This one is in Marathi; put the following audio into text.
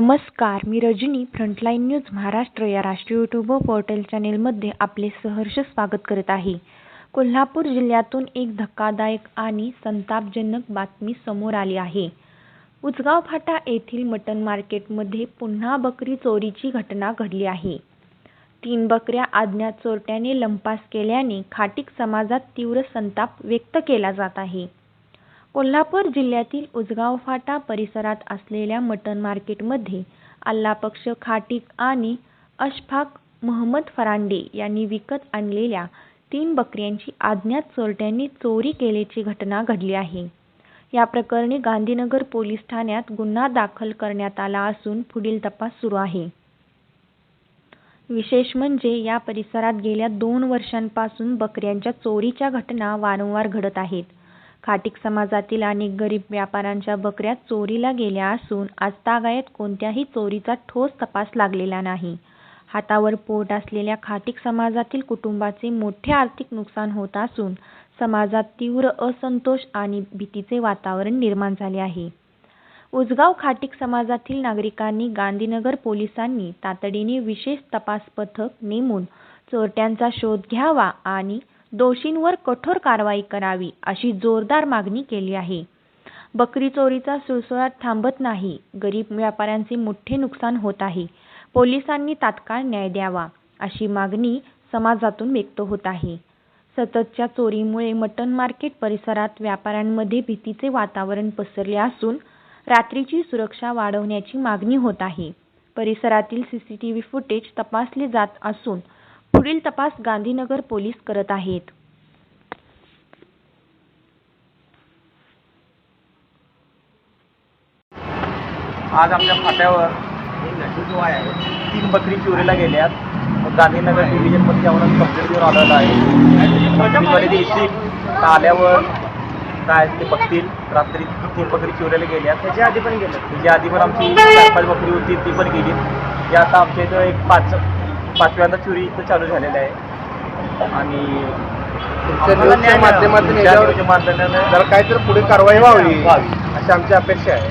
नमस्कार, मी रजनी. फ्रंटलाईन न्यूज महाराष्ट्र या राष्ट्रीय यूट्यूब पोर्टल चॅनेलमध्ये आपले सहर्ष स्वागत करत आहे. कोल्हापूर जिल्ह्यातून एक धक्कादायक आणि संतापजनक बातमी समोर आली आहे. उचगाव फाटा येथील मटण मार्केटमध्ये पुन्हा बकरी चोरीची घटना घडली आहे. 3 बकऱ्या अज्ञात चोरट्याने लंपास केल्याने खाटीक समाजात तीव्र संताप व्यक्त केला जात आहे. कोल्हापूर जिल्ह्यातील उचगाव फाटा परिसरात असलेल्या मटण मार्केटमध्ये अल्लापक्ष खाटीक आणि अशफाक महमद फरांडे यांनी विकत आणलेल्या 3 बकऱ्यांची अज्ञात चोरट्यांनी चोरी केल्याची घटना घडली आहे. या प्रकरणी गांधीनगर पोलीस ठाण्यात गुन्हा दाखल करण्यात आला असून पुढील तपास सुरू आहे. विशेष म्हणजे या परिसरात गेल्या 2 वर्षांपासून बकऱ्यांच्या चोरीच्या घटना वारंवार घडत आहेत. खाटीक समाजातील अनेक गरीब व्यापाऱ्यांच्या बकऱ्या चोरीला गेल्या असून आजतागायत कोणत्याही चोरीचा ठोस तपास लागलेला नाही. हातावर पोट असलेल्या खाटीक समाजातील कुटुंबाचे मोठे आर्थिक नुकसान होत असून समाजात तीव्र असंतोष आणि भीतीचे वातावरण निर्माण झाले आहे. उचगाव खाटीक समाजातील नागरिकांनी गांधीनगर पोलिसांनी तातडीने विशेष तपास पथक नेमून चोरट्यांचा शोध घ्यावा आणि दोषींवर कठोर कारवाई करावी अशी जोरदार मागणी केली आहे. बकरी चोरीचा सुळसुळाट थांबत नाही. गरीब व्यापाऱ्यांचे मोठे नुकसान होत आहे. पोलिसांनी तात्काळ न्याय द्यावा अशी मागणी समाजातून व्यक्त होत आहे. सततच्या चोरीमुळे मटण मार्केट परिसरात व्यापाऱ्यांमध्ये भीतीचे वातावरण पसरले असून रात्रीची सुरक्षा वाढवण्याची मागणी होत आहे. परिसरातील सीसीटीव्ही फुटेज तपासले जात असून पुढील तपास गांधीनगर पोलीस करत आहेत. आज आमच्या फाट्यावर 3 बकरी चोरीला गेल्यात. गांधीनगर डिव्हिजनमध्ये जाऊन कंप्लेंट घेऊन आलेला आहे. कंप्लेंटवाले ते येतील आल्यावर काय ते बघतील. रात्री 3 बकरी चोरीला गेल्यात. त्याच्या आधी पण आमची 4-5 बकरी होती, ती पण गेली. हे आता आमच्या इथं एक 5व्यांदा चोरी इथं चालू झालेलं आहे. आणि माध्यमातून जरा काहीतरी पुढे कारवाई व्हावी अशी आमची अपेक्षा आहे.